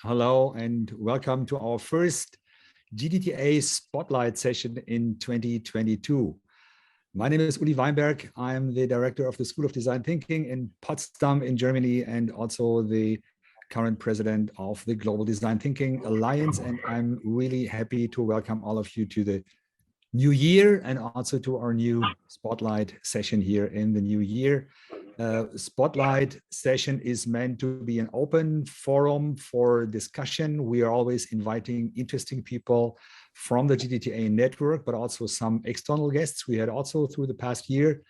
Hello, and welcome to our first GDTA Spotlight session in 2022. My name is Uli Weinberg. I'm the director of the School of Design Thinking in Potsdam in Germany, and also the current president of the Global Design Thinking Alliance. And I'm really happy to welcome all of you to the new year and also to our new Spotlight session here in the new year. Spotlight session is meant to be an open forum for discussion. We are always inviting interesting people from the GDTA network, but also some external guests we had also through the past year.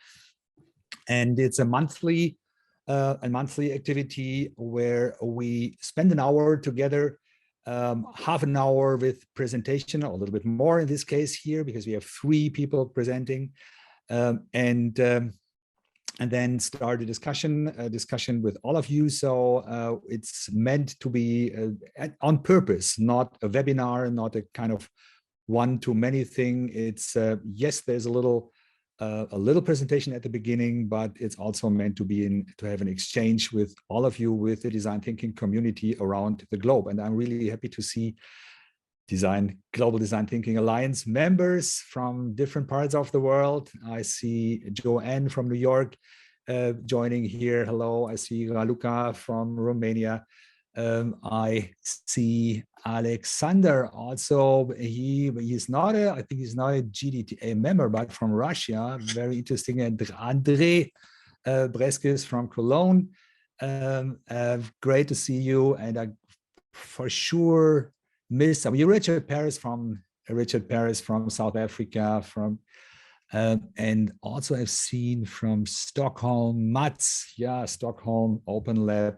And it's a monthly activity where we spend an hour together, half an hour with presentation, or a little bit more in this case here, because we have 3 people presenting, and then start a discussion with all of you. So it's meant to be on purpose, not a webinar, not a kind of one-to-many thing. It's yes, there's a little presentation at the beginning, but it's also meant to have an exchange with all of you, with the design thinking community around the globe. And I'm really happy to see Global Design Thinking Alliance members from different parts of the world. I see Joanne from New York joining here. Hello. I see Raluca from Romania. I see Alexander also. He's not I think he's not a GDTA member, but from Russia. Very interesting. And André Breskis from Cologne. Great to see you. And I for sure miss Richard Paris from South Africa, and also I've seen from Stockholm, Mats, yeah, Stockholm Open Lab.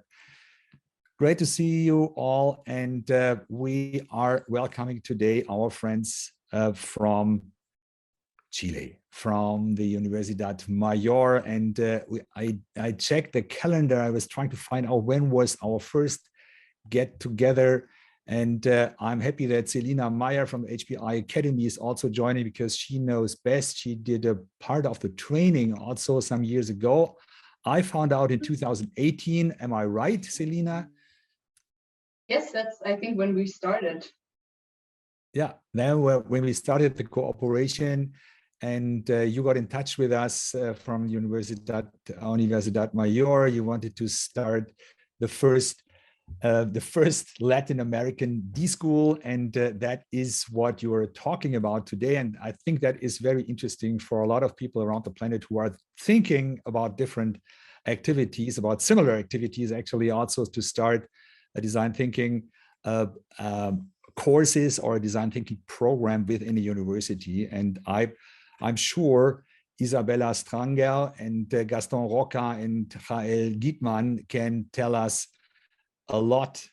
Great to see you all, and we are welcoming today our friends from Chile, from the Universidad Mayor, and I checked the calendar. I was trying to find out when was our first get together. And I'm happy that Selina Meyer from the HPI Academy is also joining, because she knows best. She did a part of the training also some years ago. I found out in 2018. Am I right, Selina? Yes, that's, I think, when we started. Yeah, then when we started the cooperation, and you got in touch with us from Universidad Mayor. You wanted to start the first Latin American D-School, and that is what you are talking about today. And I think that is very interesting for a lot of people around the planet who are thinking about different activities, about similar activities, actually, also to start a design thinking courses or a design thinking program within a university. And I'm sure Isabella Stranger and Gastón Roca and Yael Gitman can tell us a lot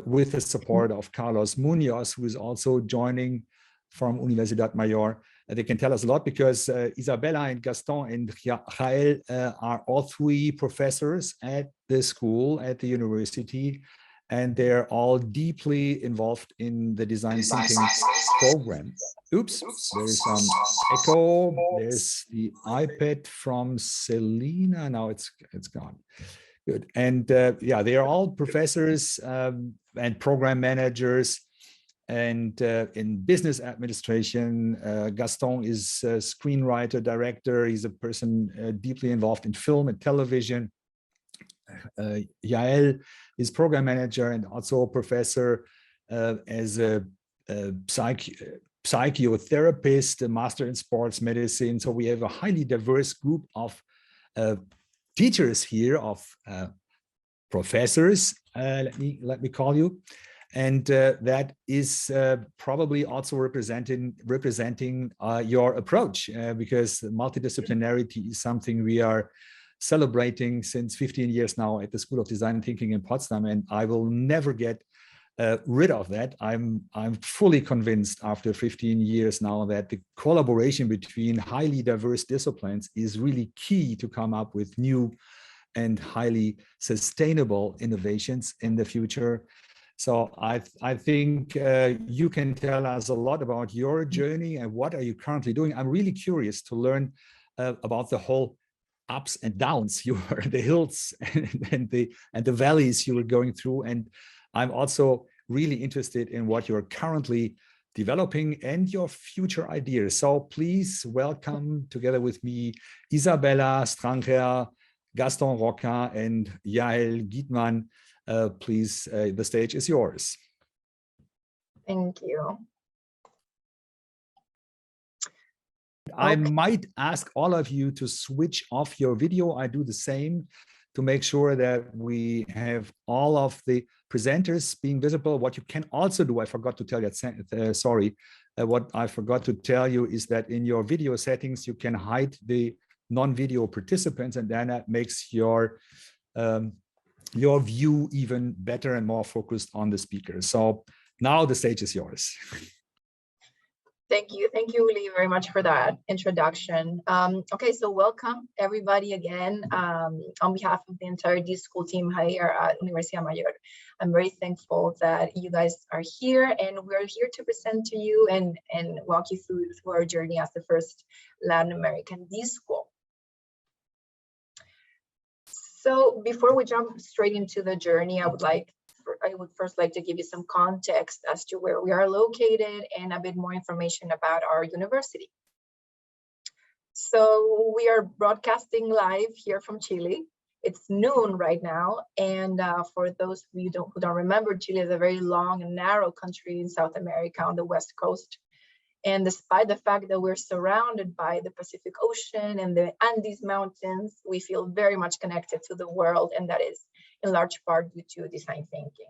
with the support of Carlos Munoz, who is also joining from Universidad Mayor. They can tell us a lot, because Isabella and Gastón and Yael are all 3 professors at the school, at the university, and they're all deeply involved in the design thinking program. Oops, there's some echo. There's the iPad from Selina. Now it's gone. Good. And yeah, they are all professors and program managers, and in business administration. Gastón is a screenwriter, director. He's a person deeply involved in film and television. Yael is program manager and also a professor as a psychotherapist, a master in sports medicine. So we have a highly diverse group of teachers here, of professors, let me call you, and that is probably also representing your approach, because multidisciplinarity is something we are celebrating since 15 years now at the School of Design Thinking in Potsdam, and I will never get rid of that. I'm fully convinced after 15 years now that the collaboration between highly diverse disciplines is really key to come up with new and highly sustainable innovations in the future. So I think you can tell us a lot about your journey and what are you currently doing. I'm really curious to learn about the whole ups and downs, the hills and the valleys you were going through, and I'm also really interested in what you're currently developing and your future ideas. So please welcome together with me Isabella Stranger, Gastón Roca, and Yael Gitman. Please, the stage is yours. Thank you. I might ask all of you to switch off your video. I do the same to make sure that we have all of the presenters being visible. What you can also do, I forgot to tell you, sorry, what I forgot to tell you is that in your video settings, you can hide the non-video participants, and then that makes your view even better and more focused on the speaker. So now the stage is yours. Thank you, Uli, very much for that introduction. Okay, so welcome everybody again on behalf of the entire D-School team here at Universidad Mayor. I'm very thankful that you guys are here, and we're here to present to you and walk you through our journey as the first Latin American D-School. So before we jump straight into the journey, I would first like to give you some context as to where we are located and a bit more information about our university. So we are broadcasting live here from Chile. It's noon right now, and for those of you who don't remember, Chile is a very long and narrow country in South America on the west coast. And despite the fact that we're surrounded by the Pacific Ocean and the Andes Mountains, we feel very much connected to the world, and that is in large part due to design thinking.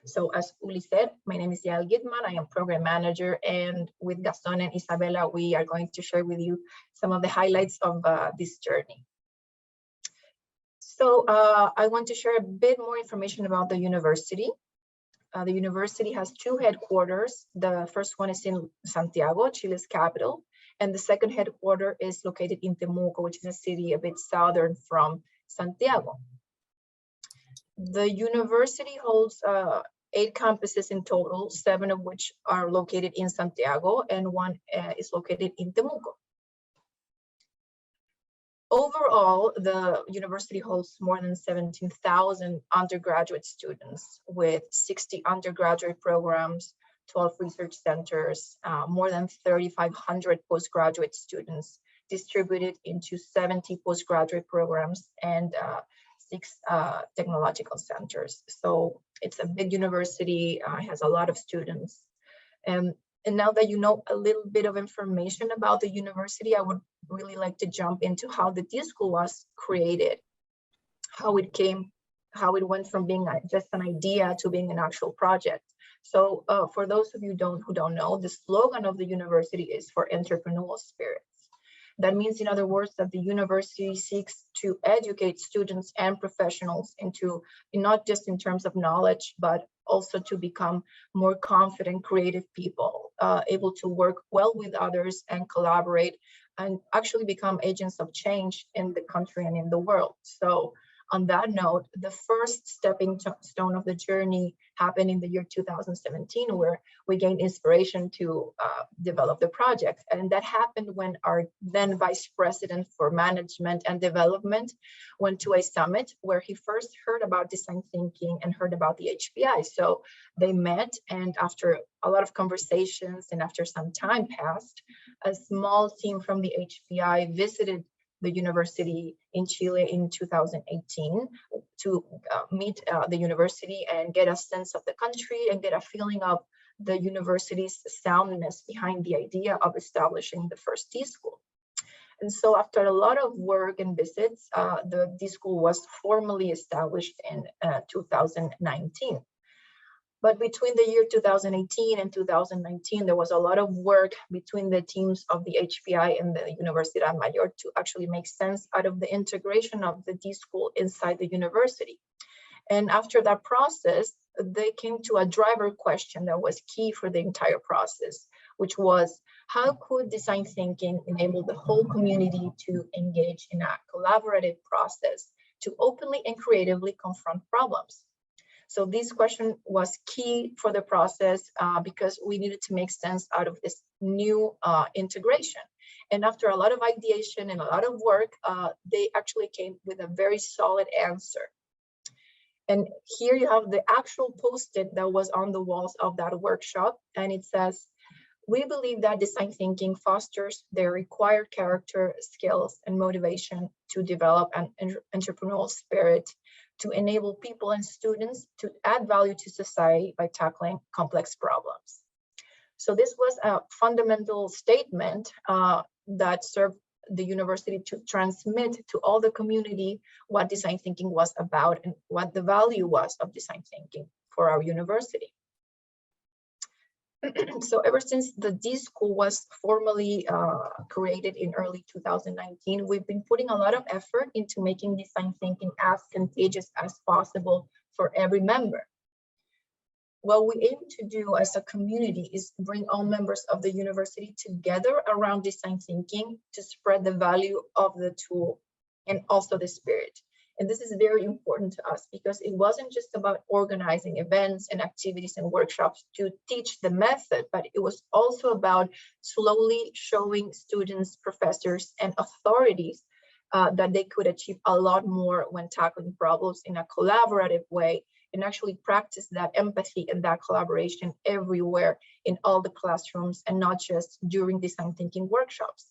So as Uli said, my name is Yael Gitman. I am program manager, and with Gastón and Isabella, we are going to share with you some of the highlights of this journey. So I want to share a bit more information about the university. The university has two headquarters. The first one is in Santiago, Chile's capital, and the second headquarters is located in Temuco, which is a city a bit southern from Santiago. The university holds 8 campuses in total, 7 of which are located in Santiago, and 1 is located in Temuco. Overall, the university holds more than 17,000 undergraduate students with 60 undergraduate programs, 12 research centers, more than 3,500 postgraduate students distributed into 70 postgraduate programs and 6 technological centers. So it's a big university, it has a lot of students. And now that you know a little bit of information about the university, I would really like to jump into how the D-School was created, how it went from being just an idea to being an actual project. So for those of you who don't know, the slogan of the university is for entrepreneurial spirits. That means, in other words, that the university seeks to educate students and professionals into, not just in terms of knowledge, but also to become more confident, creative people, able to work well with others and collaborate and actually become agents of change in the country and in the world. So on that note, the first stepping stone of the journey happened in the year 2017, where we gained inspiration to develop the project. And that happened when our then Vice President for Management and Development went to a summit where he first heard about design thinking and heard about the HPI. So they met, and after a lot of conversations and after some time passed, a small team from the HPI visited the university in Chile in 2018 to meet the university and get a sense of the country and get a feeling of the university's soundness behind the idea of establishing the first D-School. And so after a lot of work and visits, the D-School was formally established in 2019. But between the year 2018 and 2019, there was a lot of work between the teams of the HPI and the Universidad Mayor to actually make sense out of the integration of the D-School inside the university. And after that process, they came to a driver question that was key for the entire process, which was, how could design thinking enable the whole community to engage in a collaborative process to openly and creatively confront problems? So this question was key for the process because we needed to make sense out of this new integration. And after a lot of ideation and a lot of work, they actually came with a very solid answer. And here you have the actual post-it that was on the walls of that workshop. And it says, we believe that design thinking fosters the required character, skills, and motivation to develop an entrepreneurial spirit, to enable people and students to add value to society by tackling complex problems. So this was a fundamental statement that served the university to transmit to all the community what design thinking was about and what the value was of design thinking for our university. So ever since the D-School was formally created in early 2019, we've been putting a lot of effort into making design thinking as contagious as possible for every member. What we aim to do as a community is bring all members of the university together around design thinking to spread the value of the tool and also the spirit. And this is very important to us because it wasn't just about organizing events and activities and workshops to teach the method, but it was also about slowly showing students, professors, and authorities that they could achieve a lot more when tackling problems in a collaborative way, and actually practice that empathy and that collaboration everywhere in all the classrooms and not just during design thinking workshops.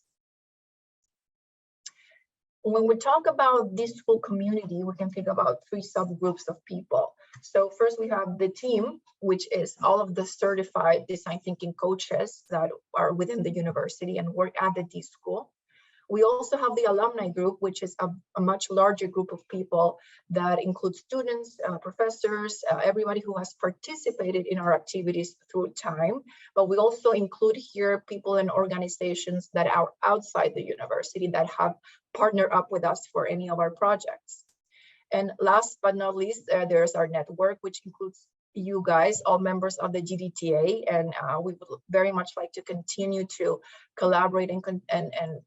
When we talk about this school community, we can think about three subgroups of people. So first we have the team, which is all of the certified design thinking coaches that are within the university and work at the D-School. We also have the alumni group, which is a much larger group of people that includes students, professors, everybody who has participated in our activities through time. But we also include here people and organizations that are outside the university that have partnered up with us for any of our projects. And last but not least, there's our network, which includes you guys, all members of the GDTA, and we would very much like to continue to collaborate and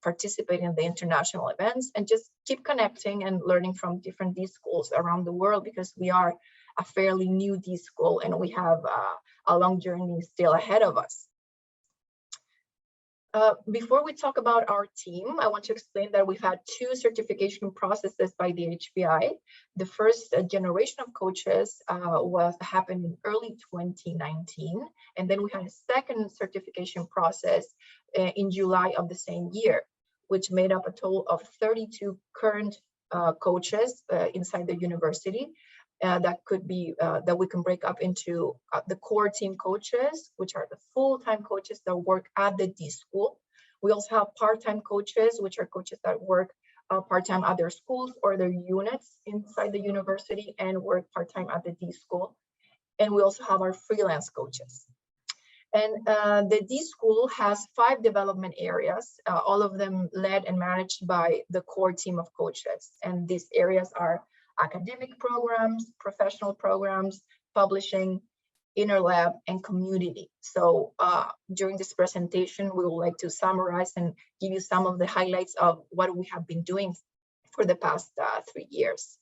participate in the international events and just keep connecting and learning from different D-Schools around the world, because we are a fairly new D-School and we have a long journey still ahead of us. Before we talk about our team, I want to explain that we've had two certification processes by the HPI. The first generation of coaches happened in early 2019, and then we had a second certification process in July of the same year, which made up a total of 32 current coaches inside the university. That could be that we can break up into the core team coaches, which are the full-time coaches that work at the D-School. We also have part-time coaches, which are coaches that work part-time at their schools or their units inside the university and work part-time at the D-School. And we also have our freelance coaches. And the D-School has 5 development areas, all of them led and managed by the core team of coaches. And these areas are academic programs, professional programs, publishing, inner lab, and community. So during this presentation, we would like to summarize and give you some of the highlights of what we have been doing for the past 3 years.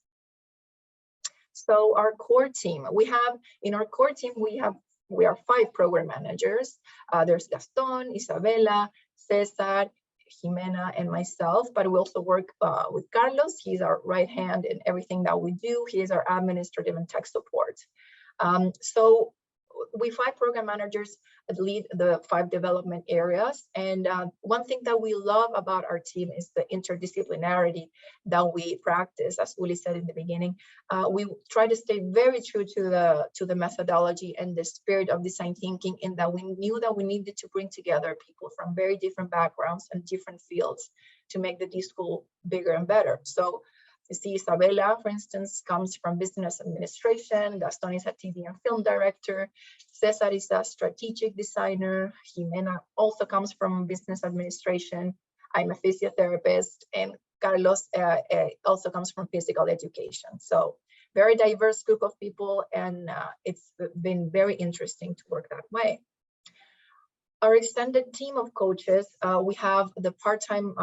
So our core team, in our core team, we are 5 program managers. There's Gastón, Isabella, Cesar, Jimena, and myself, but we also work with Carlos. He's our right hand in everything that we do. He is our administrative and tech support. So we 5 program managers lead the 5 development areas. And one thing that we love about our team is the interdisciplinarity that we practice. As Uli said in the beginning, we try to stay very true to the methodology and the spirit of design thinking, in that we knew that we needed to bring together people from very different backgrounds and different fields to make the D-School bigger and better. So you see, Isabella, for instance, comes from business administration. Gastón is a TV and film director. Cesar is a strategic designer. Jimena also comes from business administration. I'm a physiotherapist. And Carlos also comes from physical education. So very diverse group of people, and it's been very interesting to work that way. Our extended team of coaches, we have the part-time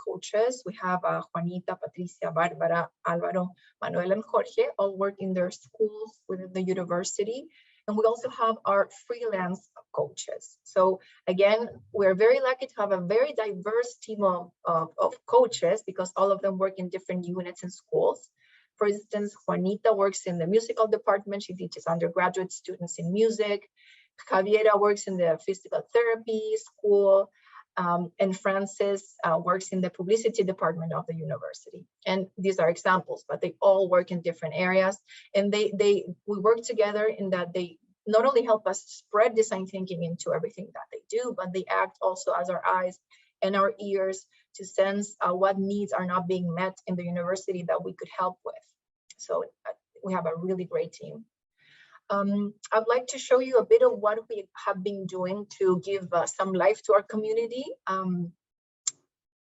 coaches. We have Juanita, Patricia, Barbara, Alvaro, Manuel, and Jorge, all work in their schools within the university. And we also have our freelance coaches. So again, we're very lucky to have a very diverse team of coaches, because all of them work in different units and schools. For instance, Juanita works in the musical department. She teaches undergraduate students in music. Javiera works in the physical therapy school. And Francis works in the publicity department of the university. And these are examples, but they all work in different areas. And we work together in that they not only help us spread design thinking into everything that they do, but they act also as our eyes and our ears to sense what needs are not being met in the university that we could help with. So we have a really great team. I'd like to show you a bit of what we have been doing to give some life to our community.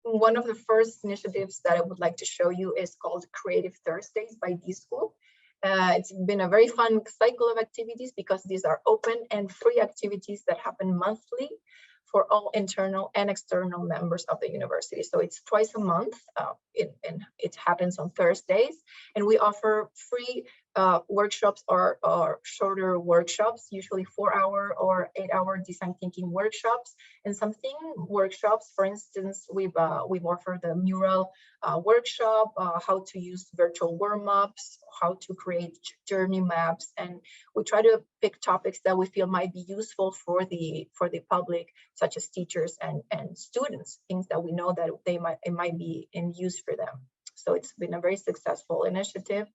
One of the first initiatives that I would like to show you is called Creative Thursdays by D-School. It's been a very fun cycle of activities because these are open and free activities that happen monthly for all internal and external members of the university. So it's twice a month, and it happens on Thursdays. And we offer free workshops or shorter workshops, usually 4-hour or 8-hour design thinking workshops, and some theme workshops. For instance, we've offered the mural workshop, how to use virtual warm-ups, how to create journey maps, and we try to pick topics that we feel might be useful for the public, such as teachers and students, things that we know that it might be in use for them. So it's been a very successful initiative.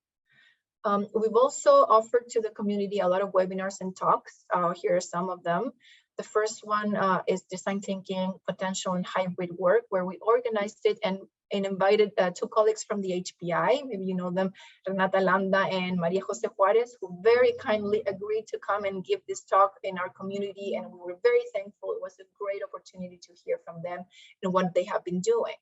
We've also offered to the community a lot of webinars and talks. Here are some of them. The first one is Design Thinking, Potential and Hybrid Work, where we organized it and invited 2 colleagues from the HPI, maybe you know them, Renata Landa and Maria Jose Juarez, who very kindly agreed to come and give this talk in our community, and we were very thankful. It was a great opportunity to hear from them and what they have been doing.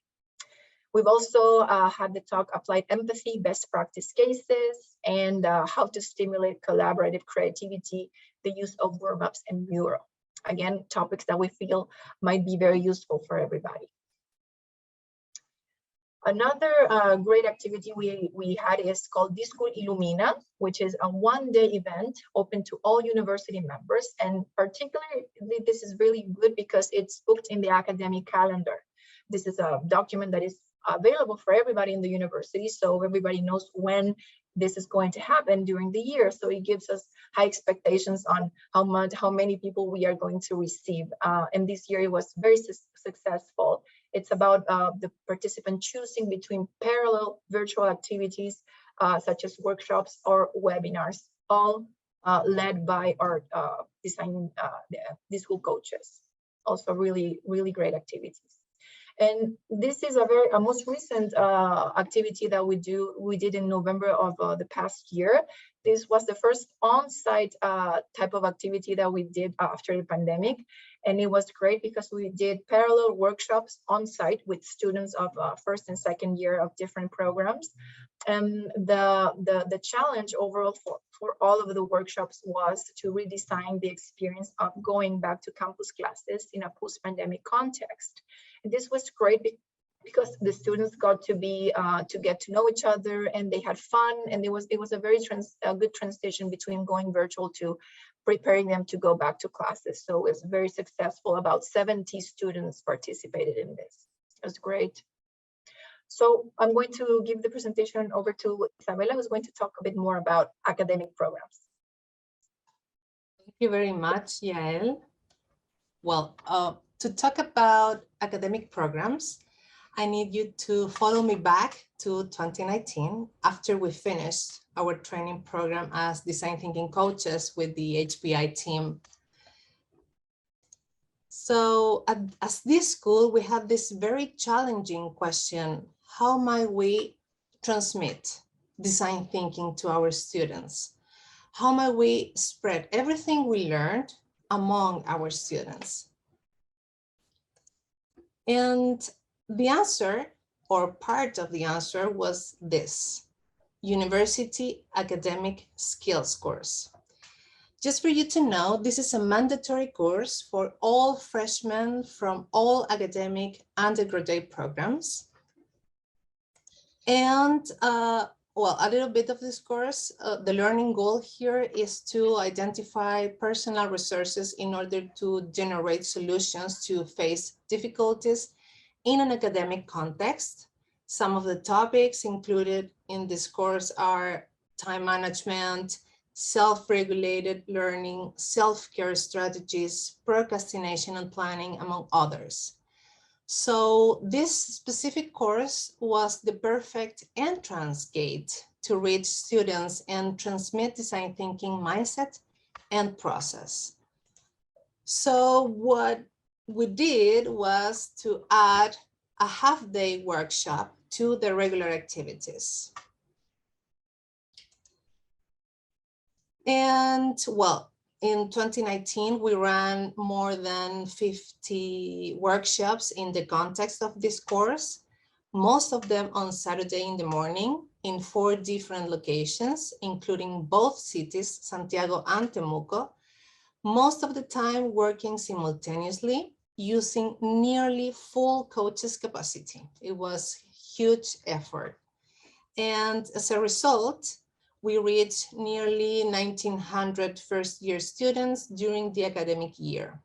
We've also had the talk Applied Empathy, Best Practice Cases, and how to stimulate collaborative creativity, the use of warm-ups and mural. Again, topics that we feel might be very useful for everybody. Another great activity we had is called D-School Illumina, which is a one-day event open to all university members. And particularly, this is really good because it's booked in the academic calendar. This is a document that is available for everybody in the university, so everybody knows when this is going to happen during the year. So it gives us high expectations on how many people we are going to receive. And this year it was very successful. It's about the participant choosing between parallel virtual activities, such as workshops or webinars, all led by our D-School coaches. Also really, really great activities. And this is a most recent activity that we did in November of the past year. This was the first on-site type of activity that we did after the pandemic. And it was great because we did parallel workshops on-site with students of first and second year of different programs. And the challenge overall for all of the workshops was to redesign the experience of going back to campus classes in a post-pandemic context. And this was great because the students got to get to know each other, and they had fun, and it was a very good transition between going virtual to preparing them to go back to classes. So it was very successful. About 70 students participated in this. It was great. So I'm going to give the presentation over to Isabella, who's going to talk a bit more about academic programs. Thank you very much, Yael. Well, to talk about academic programs, I need you to follow me back to 2019 after we finished our training program as design thinking coaches with the HPI team. So as this school, we had this very challenging question: how might we transmit design thinking to our students? How might we spread everything we learned among our students? And the answer, or part of the answer, was this: University Academic Skills course. Just for you to know, this is a mandatory course for all freshmen from all academic undergraduate programs. And well, a little bit of this course, the learning goal here is to identify personal resources in order to generate solutions to face difficulties in an academic context. Some of the topics included in this course are time management, self-regulated learning, self-care strategies, procrastination and planning, among others. So this specific course was the perfect entrance gate to reach students and transmit design thinking mindset and process. So what we did was to add a half-day workshop to the regular activities. And well, in 2019, we ran more than 50 workshops in the context of this course, most of them on Saturday in the morning in 4 different locations, including both cities, Santiago and Temuco, most of the time working simultaneously, using nearly full coaches capacity. It was huge effort. And as a result, we reached nearly 1,900 first-year students during the academic year.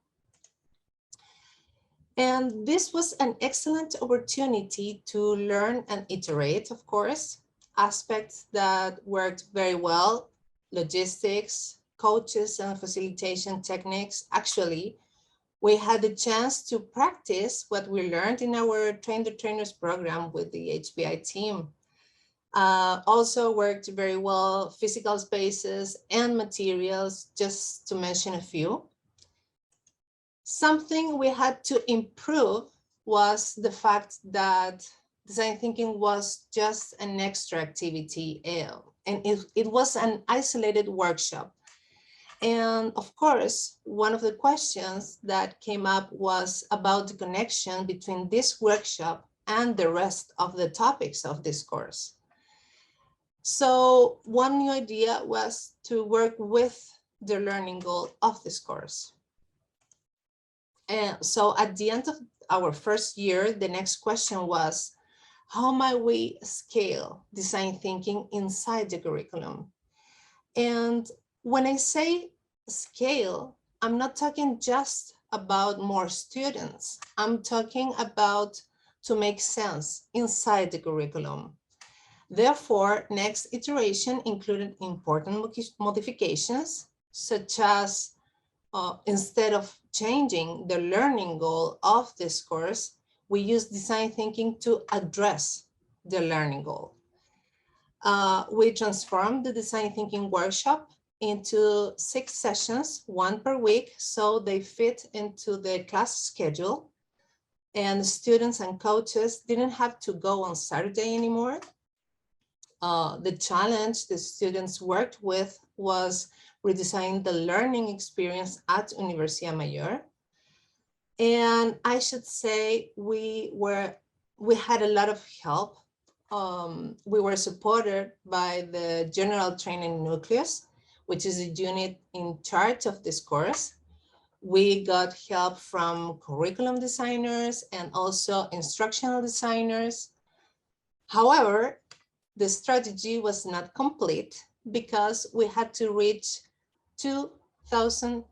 And this was an excellent opportunity to learn and iterate, of course, aspects that worked very well, logistics, coaches and facilitation techniques. Actually, we had the chance to practice what we learned in our Train the Trainers program with the HPI team. Also worked very well physical spaces and materials, just to mention a few. Something we had to improve was the fact that design thinking was just an extra activity, and it was an isolated workshop. And of course, one of the questions that came up was about the connection between this workshop and the rest of the topics of this course. So one new idea was to work with the learning goal of this course. And so at the end of our first year, the next question was, how might we scale design thinking inside the curriculum? And when I say scale, I'm not talking just about more students. I'm talking about to make sense inside the curriculum. Therefore, next iteration included important modifications, such as instead of changing the learning goal of this course, we use design thinking to address the learning goal. We transformed the design thinking workshop into 6 sessions, 1 per week, so they fit into the class schedule. And students and coaches didn't have to go on Saturday anymore. The challenge the students worked with was redesign the learning experience at Universidad Mayor. And I should say we had a lot of help. We were supported by the General Training Nucleus, which is a unit in charge of this course. We got help from curriculum designers and also instructional designers. However, the strategy was not complete because we had to reach 2,000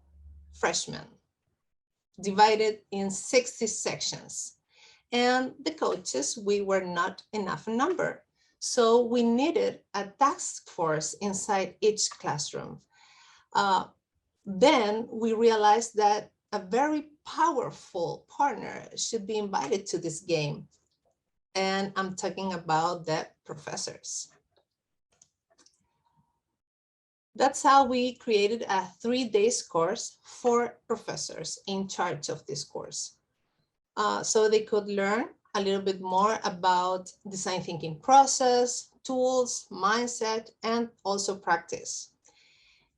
freshmen divided in 60 sections. And the coaches, we were not enough in number. So we needed a task force inside each classroom. Then we realized that a very powerful partner should be invited to this game. And I'm talking about the professors. That's how we created a 3-day course for professors in charge of this course. So they could learn a little bit more about design thinking process, tools, mindset, and also practice.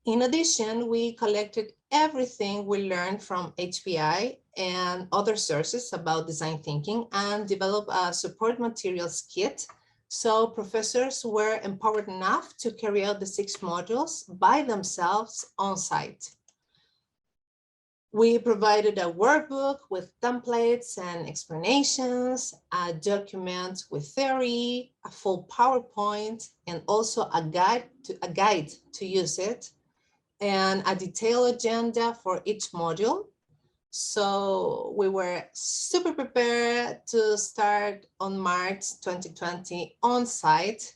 In addition, we collected everything we learned from HPI and other sources about design thinking and developed a support materials kit. So professors were empowered enough to carry out the 6 modules by themselves on site. We provided a workbook with templates and explanations, a document with theory, a full PowerPoint, and also a guide to use it, and a detailed agenda for each module. So we were super prepared to start on March 2020 on site.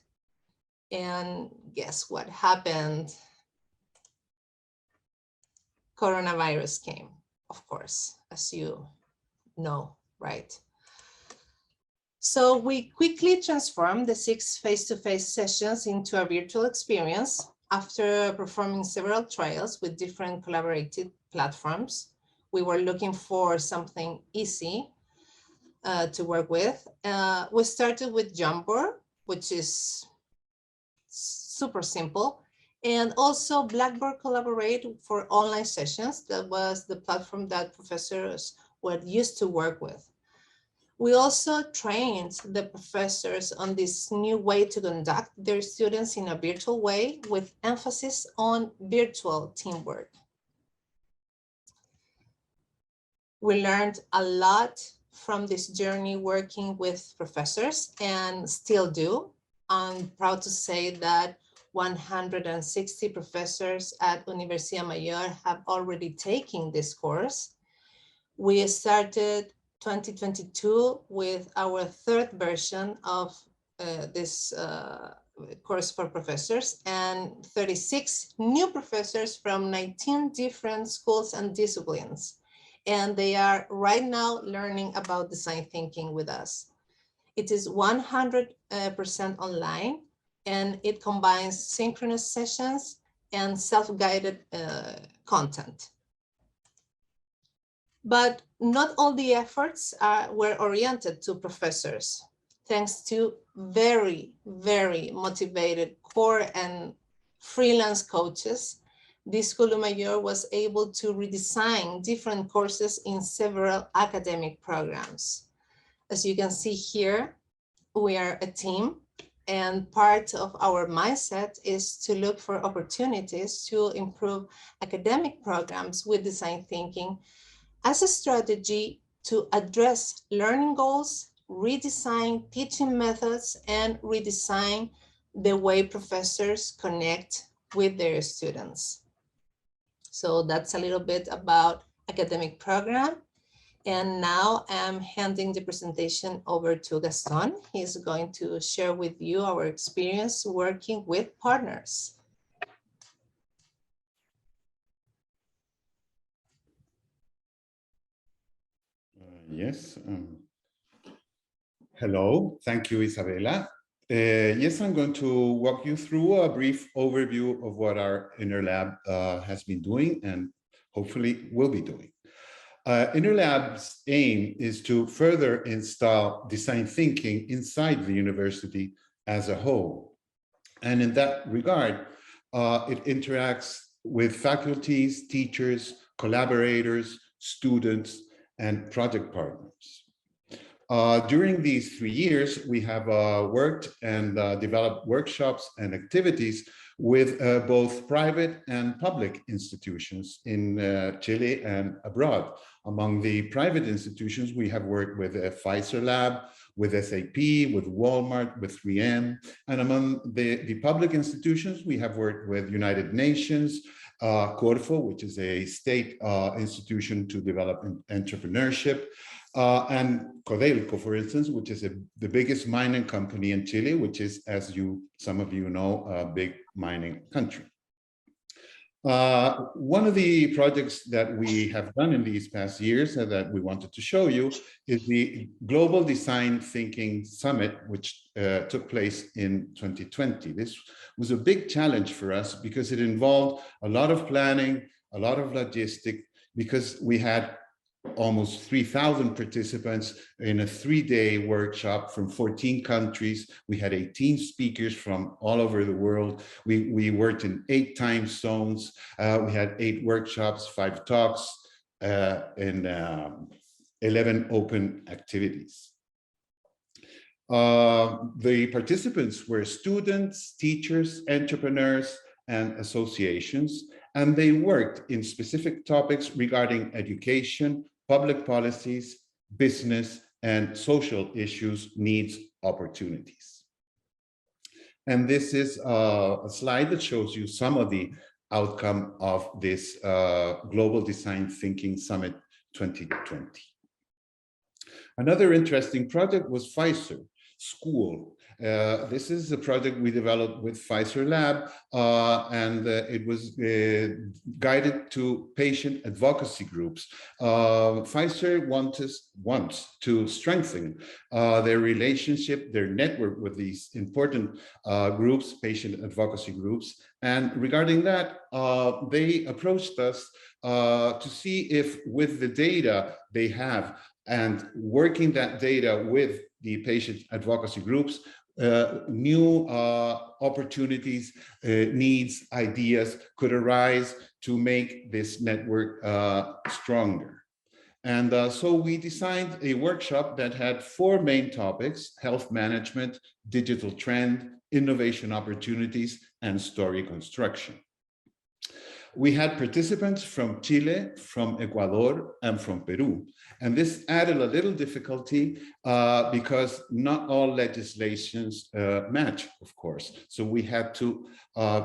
And guess what happened? Coronavirus came, of course, as you know, right? So we quickly transformed the 6 face-to-face sessions into a virtual experience after performing several trials with different collaborative platforms. We were looking for something easy to work with. We started with Jamboard, which is super simple. And also Blackboard Collaborate for online sessions. That was the platform that professors were used to work with. We also trained the professors on this new way to conduct their students in a virtual way with emphasis on virtual teamwork. We learned a lot from this journey working with professors and still do. I'm proud to say that 160 professors at Universidad Mayor have already taken this course. We started 2022 with our 3rd version of this course for professors, and 36 new professors from 19 different schools and disciplines. And they are right now learning about design thinking with us. It is 100% online, and it combines synchronous sessions and self-guided content. But not all the efforts were oriented to professors. Thanks to very, very motivated core and freelance coaches, D-School Mayor was able to redesign different courses in several academic programs. As you can see here, we are a team, and part of our mindset is to look for opportunities to improve academic programs with design thinking as a strategy to address learning goals, redesign teaching methods, and redesign the way professors connect with their students. So that's a little bit about academic program. And now I'm handing the presentation over to Gastón. He's going to share with you our experience working with partners. Yes. Hello. Thank you, Isabella. Yes, I'm going to walk you through a brief overview of what our InnerLab has been doing and hopefully will be doing. InnerLab's aim is to further install design thinking inside the university as a whole. And in that regard, it interacts with faculties, teachers, collaborators, students, and project partners. During these 3 years, we have worked and developed workshops and activities with both private and public institutions in Chile and abroad. Among the private institutions, we have worked with Pfizer Lab, with SAP, with Walmart, with 3M. And among the public institutions, we have worked with United Nations, Corfo, which is a state institution to develop entrepreneurship, and Codelco, for instance, which is the biggest mining company in Chile, which is, as some of you know, a big mining country. One of the projects that we have done in these past years that we wanted to show you is the Global Design Thinking Summit, which took place in 2020. This was a big challenge for us because it involved a lot of planning, a lot of logistics, because we had almost 3,000 participants in a 3-day workshop from 14 countries. We had 18 speakers from all over the world. We worked in 8 time zones. We had 8 workshops, 5 talks, and 11 open activities. The participants were students, teachers, entrepreneurs, and associations, and they worked in specific topics regarding education, public policies, business, and social issues, needs, opportunities. And this is a slide that shows you some of the outcome of this Global Design Thinking Summit 2020. Another interesting project was Pfizer School. This is a project we developed with Pfizer Lab, and it was guided to patient advocacy groups. Pfizer wants to strengthen their relationship, their network with these important groups, patient advocacy groups. And regarding that, they approached us to see if with the data they have and working that data with the patient advocacy groups, new opportunities, needs, ideas could arise to make this network stronger. And so we designed a workshop that had 4 main topics: health management, digital trend, innovation opportunities, and story construction. We had participants from Chile, from Ecuador, and from Peru. And this added a little difficulty because not all legislations match, of course. So we had to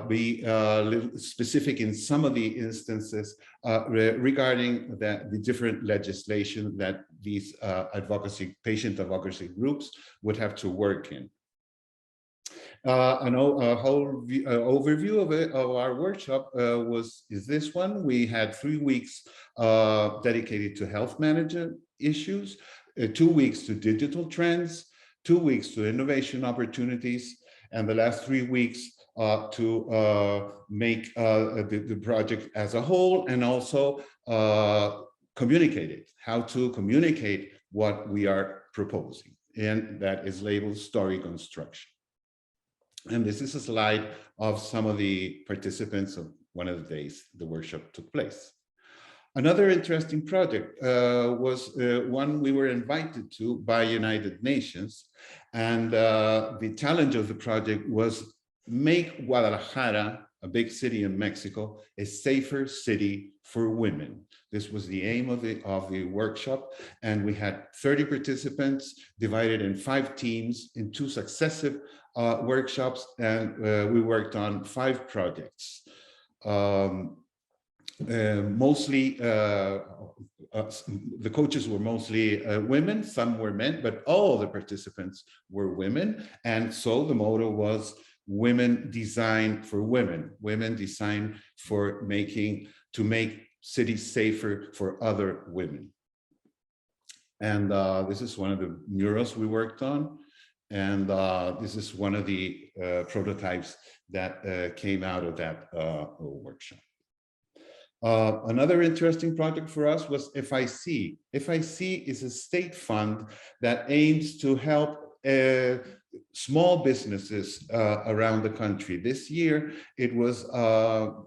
be a little specific in some of the instances regarding the different legislation that these patient advocacy groups would have to work in. A whole overview of our workshop is this one. We had 3 weeks dedicated to health management issues, 2 weeks to digital trends, 2 weeks to innovation opportunities, and the last 3 weeks to make the project as a whole, and also communicate it, how to communicate what we are proposing. And that is labeled story construction. And this is a slide of some of the participants of one of the days the workshop took place. Another interesting project was one we were invited to by United Nations. And the challenge of the project was make Guadalajara, a big city in Mexico, a safer city for women. This was the aim of the workshop. And we had 30 participants divided in 5 teams in 2 successive workshops, and we worked on 5 projects. Mostly, the coaches were mostly women, some were men, but all the participants were women. And so the motto was women design for women, women design for to make cities safer for other women. And this is one of the murals we worked on. And this is one of the prototypes that came out of that workshop. Another interesting project for us was FIC. FIC is a state fund that aims to help small businesses around the country. This year, it was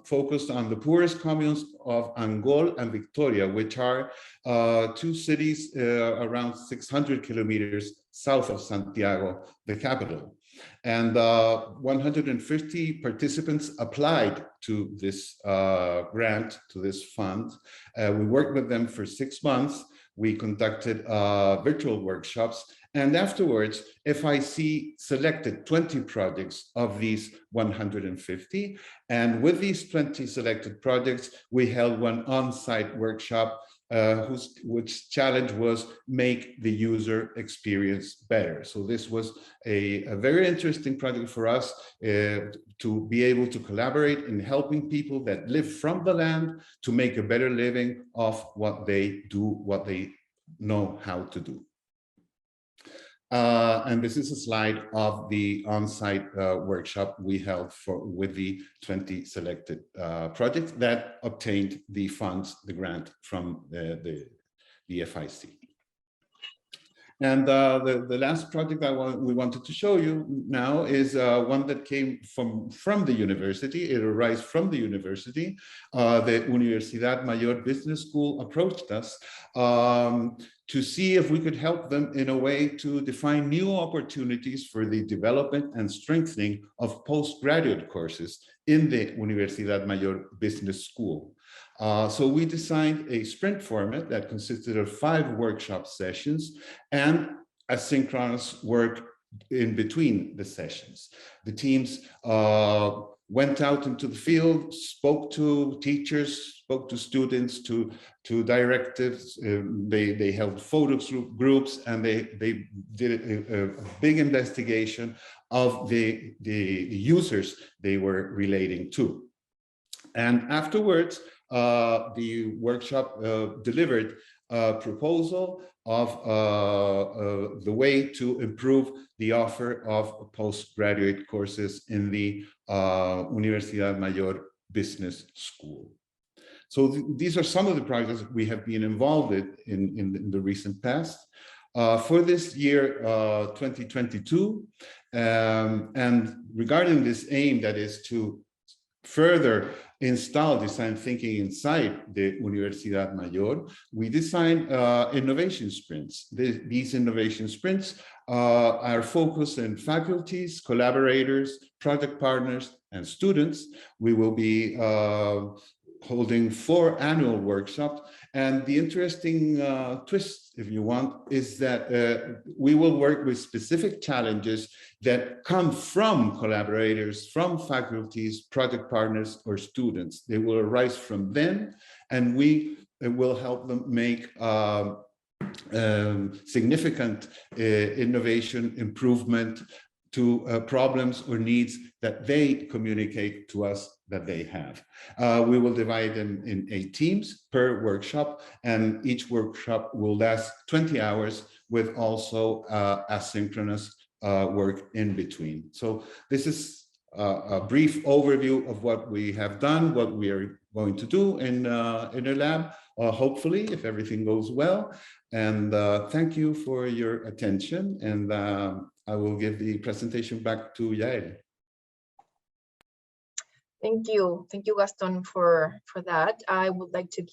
focused on the poorest communes of Angol and Victoria, which are 2 cities around 600 kilometers south of Santiago, the capital. And 150 participants applied to this grant, to this fund. We worked with them for 6 months. We conducted virtual workshops. And afterwards, FIC selected 20 projects of these 150. And with these 20 selected projects, we held one on-site workshop which challenge was make the user experience better. So this was a very interesting project for us to be able to collaborate in helping people that live from the land to make a better living of what they do, what they know how to do. And this is a slide of the on-site workshop we held with the 20 selected projects that obtained the funds, the grant from the FIC. And the last project we wanted to show you now is one that came from the university. It arises from the university. The Universidad Mayor Business School approached us to see if we could help them in a way to define new opportunities for the development and strengthening of postgraduate courses in the Universidad Mayor Business School. So we designed a sprint format that consisted of 5 workshop sessions and asynchronous work in between the sessions. The teams went out into the field, spoke to teachers, spoke to students, to directives. They held focus groups, and they did a big investigation of the users they were relating to. And afterwards, the workshop delivered a proposal of the way to improve the offer of postgraduate courses in the Universidad Mayor Business School. So these are some of the projects we have been involved in the recent past. For this year, 2022, and regarding this aim, that is to further install design thinking inside the Universidad Mayor, we designed innovation sprints. These innovation sprints are focused on faculties, collaborators, project partners, and students. We will be holding 4 annual workshops. And the interesting twist, if you want, is that we will work with specific challenges that come from collaborators, from faculties, project partners, or students. They will arise from them, and we will help them make significant innovation improvement to problems or needs that they communicate to us that they have. We will divide them in 8 teams per workshop, and each workshop will last 20 hours with also asynchronous work in between. So this is a brief overview of what we have done, what we are going to do in our lab, hopefully, if everything goes well. And thank you for your attention, and I will give the presentation back to Yael. Thank you, Gastón, for that. I would like to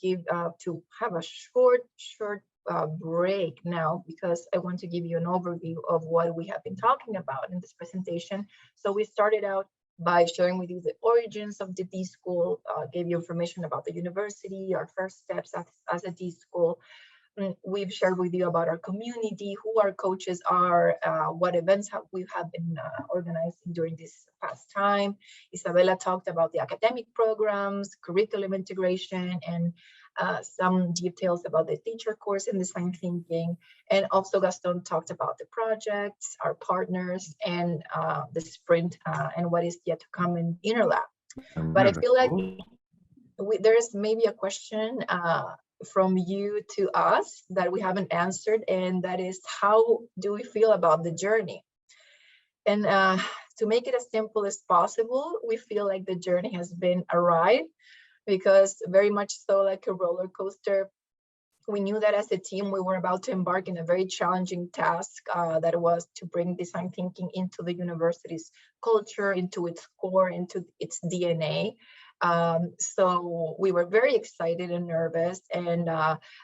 have a short break now, because I want to give you an overview of what we have been talking about in this presentation. So we started out by sharing with you the origins of the D-School, gave you information about the university, our first steps as a D-School. We've shared with you about our community, who our coaches are, what events we have been organizing during this past time. Isabella talked about the academic programs, curriculum integration, and some details about the teacher course in design thinking. And also Gastón talked about the projects, our partners, and the sprint, and what is yet to come in Inner Lab. But I feel like there's maybe a question from you to us that we haven't answered, and that is, how do we feel about the journey? And to make it as simple as possible, we feel like the journey has been a ride, because very much so like a roller coaster. We knew that as a team, we were about to embark in a very challenging task that was to bring design thinking into the culture, into its core, into its DNA. So we were very excited and nervous, and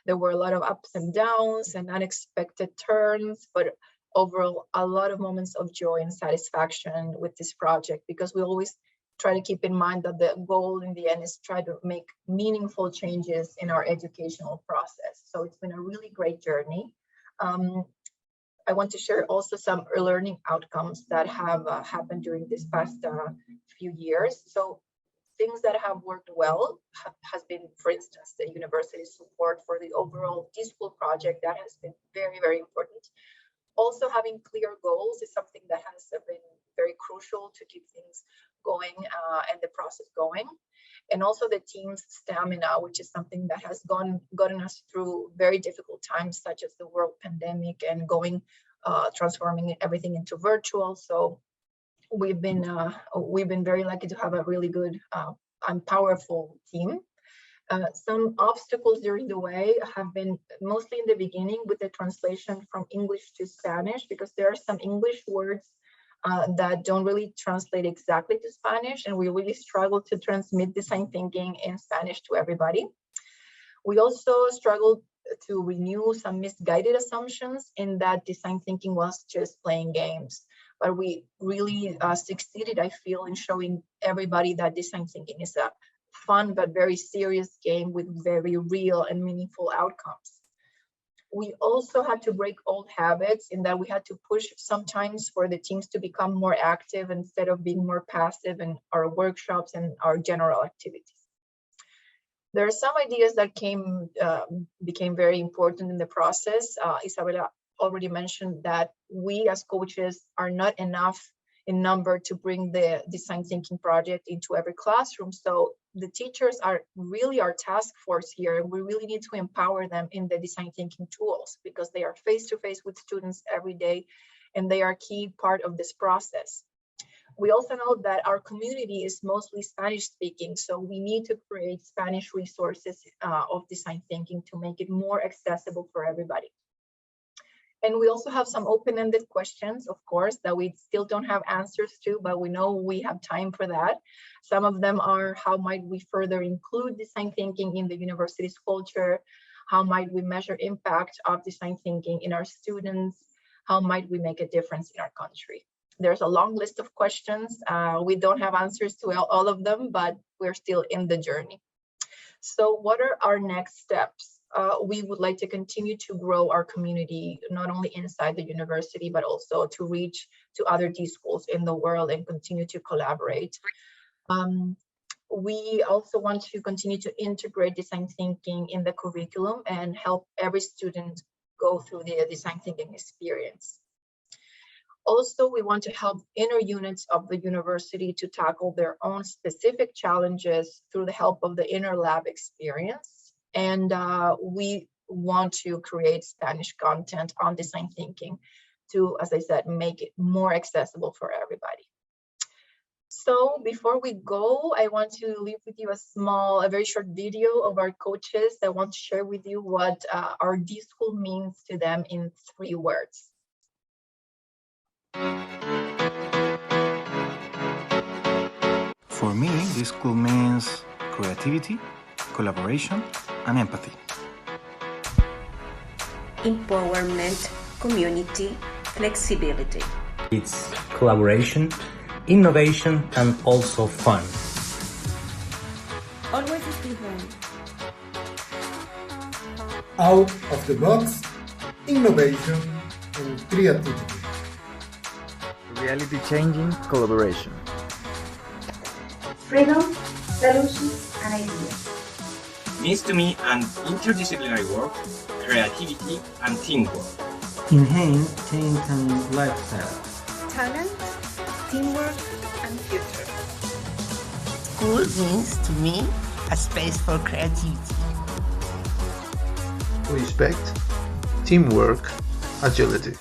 there were a lot of ups and downs and unexpected turns, but overall a lot of moments of joy and satisfaction with this project, because we always try to keep in mind that the goal in the end is try to make meaningful changes in our educational process. So it's been a really great journey. I want to share also some learning outcomes that have happened during this past few years. So things that have worked well has been, for instance, the university's support for the overall D-School project. That has been very, very important. Also, having clear goals is something that has been very crucial to keep things going and the process going. And also the team's stamina, which is something that has gotten us through very difficult times, such as the world pandemic and transforming everything into virtual. So we've been very lucky to have a really good and powerful team. Some obstacles during the way have been mostly in the beginning with the translation from English to Spanish, because there are some English words that don't really translate exactly to Spanish, and we really struggle to transmit design thinking in Spanish to everybody. We also struggled to renew some misguided assumptions in that design thinking was just playing games. But we really succeeded, I feel, in showing everybody that design thinking is a fun but very serious game with very real and meaningful outcomes. We also had to break old habits in that we had to push sometimes for the teams to become more active instead of being more passive in our workshops and our general activities. There are some ideas that became very important in the process. Isabella already mentioned that we as coaches are not enough in number to bring the design thinking project into every classroom. So the teachers are really our task force here. We really need to empower them in the design thinking tools because they are face-to-face with students every day and they are a key part of this process. We also know that our community is mostly Spanish speaking, so we need to create Spanish resources of design thinking to make it more accessible for everybody. And we also have some open-ended questions, of course, that we still don't have answers to, but we know we have time for that. Some of them are, how might we further include design thinking in the university's culture? How might we measure impact of design thinking in our students? How might we make a difference in our country? There's a long list of questions. We don't have answers to all of them, but we're still in the journey. So what are our next steps? We would like to continue to grow our community, not only inside the university, but also to reach to other D-schools in the world and continue to collaborate. We also want to continue to integrate design thinking in the curriculum and help every student go through the design thinking experience. Also, we want to help inner units of the university to tackle their own specific challenges through the help of the inner lab experience. And we want to create Spanish content on design thinking to, as I said, make it more accessible for everybody. So before we go, I want to leave with you a very short video of our coaches. I want to share with you what our D-School means to them in 3 words. For me, D-School means creativity, collaboration, and empathy. Empowerment, community, flexibility. It's collaboration, innovation, and also fun. Always different. Out of the box, innovation, and creativity. Reality changing collaboration. Freedom, solutions, and ideas. Means to me an interdisciplinary work, creativity, and teamwork. Enhance change and lifestyle. Talent, teamwork, and future. School means to me a space for creativity. Respect, teamwork, agility.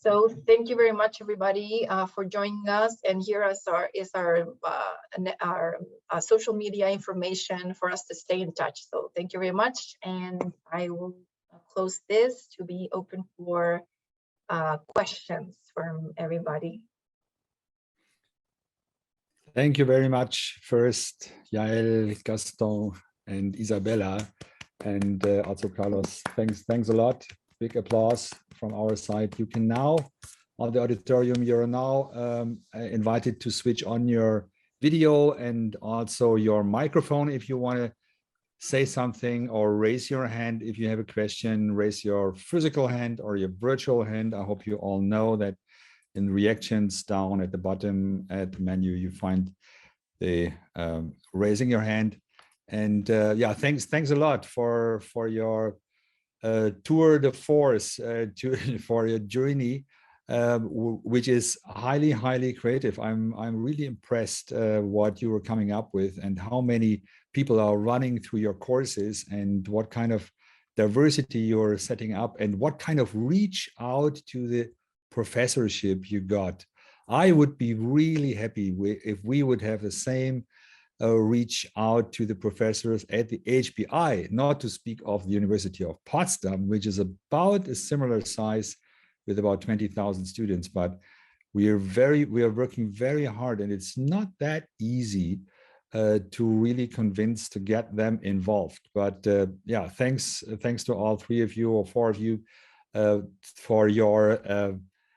So thank you very much, everybody, for joining us. And here is our social media information for us to stay in touch. So thank you very much. And I will close this to be open for questions from everybody. Thank you very much. First, Yael, Gastón, and Isabella, and also Carlos. Thanks a lot. Big applause from our side. You can now, on the auditorium, you're now invited to switch on your video and also your microphone if you want to say something, or raise your hand if you have a question. Raise your physical hand or your virtual hand. I hope you all know that in reactions down at the bottom at the menu, you find the raising your hand. And yeah, thanks a lot for your tour de force for your journey, which is highly creative. I'm really impressed what you were coming up with and how many people are running through your courses and what kind of diversity you're setting up and what kind of reach out to the professorship you got. I would be really happy if we would have the same reach out to the professors at the HPI, not to speak of the University of Potsdam, which is about a similar size with about 20,000 students. But we are working very hard, and it's not that easy to really convince to get them involved. But yeah, thanks to all 3 of you or 4 of you for your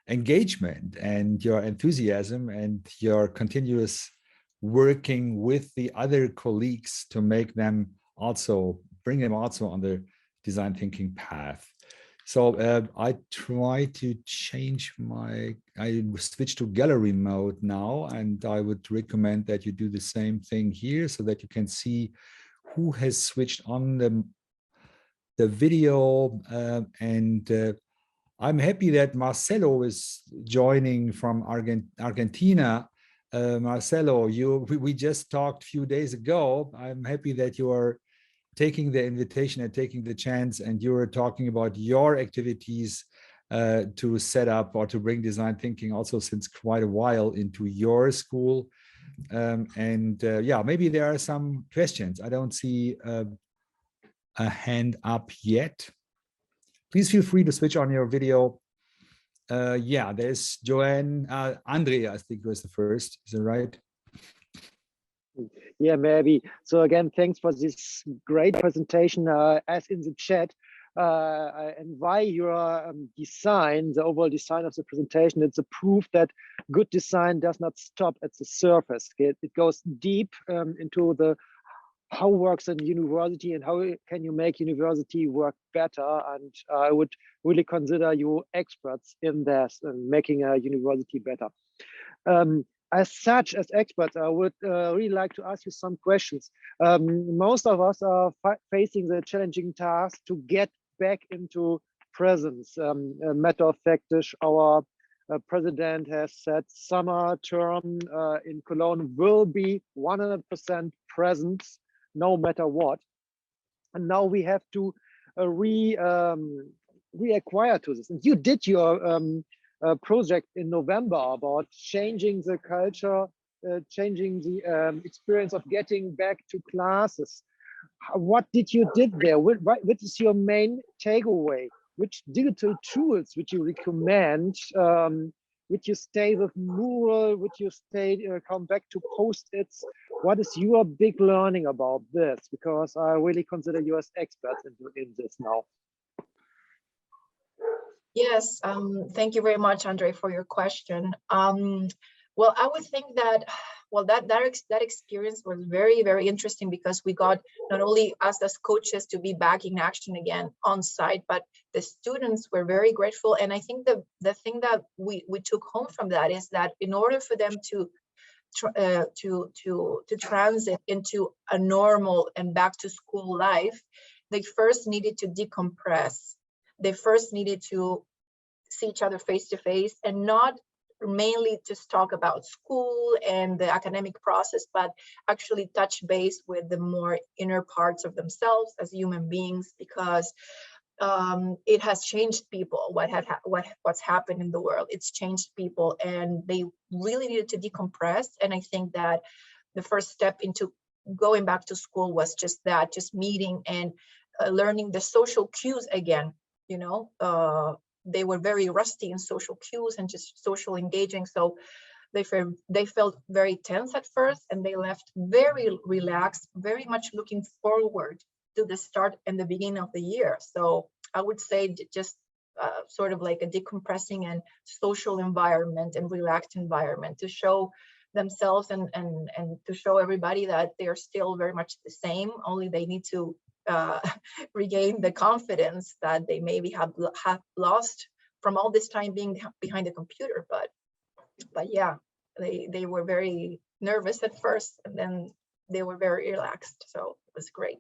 engagement and your enthusiasm and your continuous working with the other colleagues to make them also, bring them also on the design thinking path. So I try to change I switch to gallery mode now, and I would recommend that you do the same thing here so that you can see who has switched on the video. I'm happy that Marcelo is joining from Argentina. Marcelo, we just talked a few days ago. I'm happy that you are taking the invitation and taking the chance, and you're talking about your activities to set up or to bring design thinking also since quite a while into your school. Yeah, maybe there are some questions. I don't see a hand up yet. Please feel free to switch on your video. Yeah, there's Joanne, Andrea, I think was the first, is that right? Yeah, maybe. So again, thanks for this great presentation. As in the chat, and why your design, the overall design of the presentation, it's a proof that good design does not stop at the surface. It goes deep into the how works a university and how can you make university work better. And I would really consider you experts in this and making a university better. As such, as experts, I would really like to ask you some questions. Most of us are facing the challenging task to get back into presence. A matter of fact, our president has said summer term in Cologne will be 100% presence, no matter what. And now we have to reacquire to this. And you did your project in November about changing the culture, changing the experience of getting back to classes. What did you did there? What is your main takeaway? Which digital tools would you recommend? Would you stay with mural? Would you come back to post-its? What is your big learning about this? Because I really consider you as experts in this now. Yes, thank you very much, Andre, for your question. Well, I would think that, well, that experience was very, very interesting because we got not only us as coaches to be back in action again on site, but the students were very grateful. And I think the thing that we took home from that is that in order for them to transit into a normal and back to school life, they first needed to decompress. They first needed to see each other face to face and not mainly just talk about school and the academic process, but actually touch base with the more inner parts of themselves as human beings, because it has changed people. What's happened in the world, it's changed people, and they really needed to decompress. And I think that the first step into going back to school was just that, just meeting and learning the social cues again. You know, they were very rusty in social cues and just social engaging. So they felt very tense at first, and they left very relaxed, very much looking forward to the start and the beginning of the year. So I would say just sort of like a decompressing and social environment and relaxed environment to show themselves and to show everybody that they are still very much the same, only they need to regain the confidence that they maybe have lost from all this time being behind the computer. But yeah, they were very nervous at first, and then they were very relaxed. So it was great.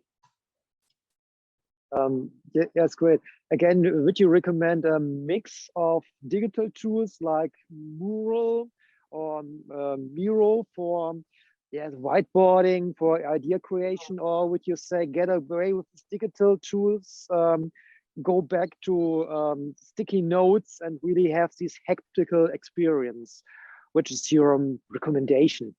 Yeah, that's great. Again, would you recommend a mix of digital tools like Mural or Miro for whiteboarding, for idea creation, or would you say get away with these digital tools, go back to sticky notes and really have this hectical experience? Which is your recommendation?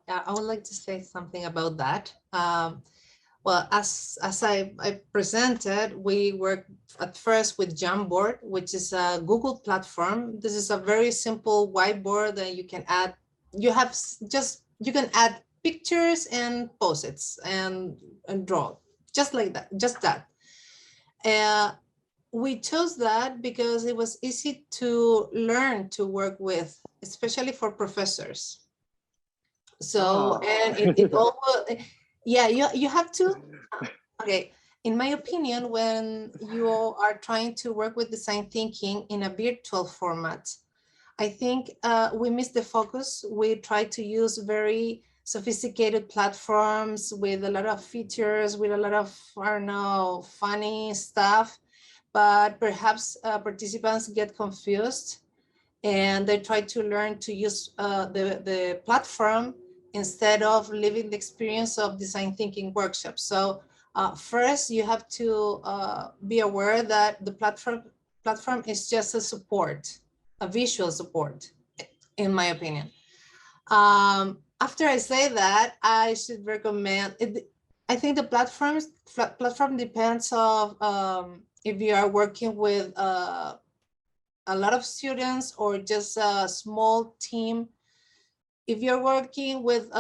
I would like to say something about that. Well, as I presented, we worked at first with Jamboard, which is a Google platform. This is a very simple whiteboard that you can add. You can add pictures and post-its and draw, just like that, just that. We chose that because it was easy to learn to work with, especially for professors. So, and it also, yeah, you have to, okay, in my opinion, when you are trying to work with design thinking in a virtual format, I think we miss the focus. We try to use very sophisticated platforms with a lot of features, with a lot of, I don't know, funny stuff, but perhaps participants get confused and they try to learn to use the platform instead of living the experience of design thinking workshops. So first, you have to be aware that the platform is just a support, a visual support, in my opinion. After I say that, I should recommend it. I think the platform depends of if you are working with a lot of students or just a small team. If you're working with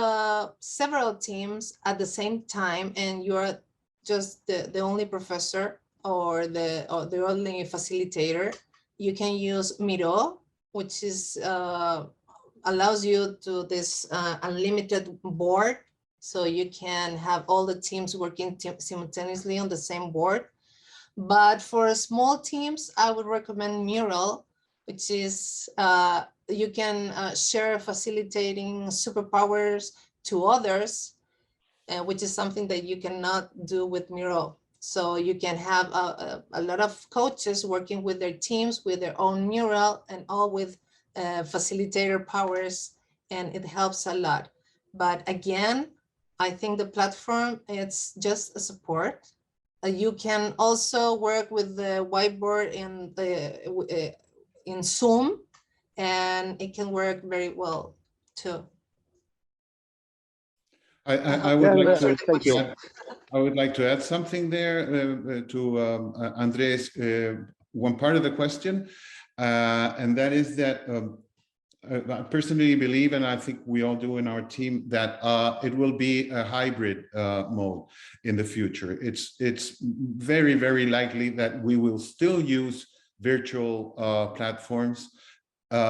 several teams at the same time and you're just the only professor or the only facilitator, you can use Miro, which is allows you to this unlimited board, so you can have all the teams working simultaneously on the same board. But for small teams, I would recommend Mural, which is you can share facilitating superpowers to others, which is something that you cannot do with Miro. So you can have a lot of coaches working with their teams, with their own mural, and all with facilitator powers, and it helps a lot. But again, I think the platform, it's just a support. You can also work with the whiteboard in Zoom, and it can work very well too. I would like to add something there to Andres, one part of the question, and that is that I personally believe, and I think we all do in our team, that it will be a hybrid mode in the future. It's very, very likely that we will still use virtual platforms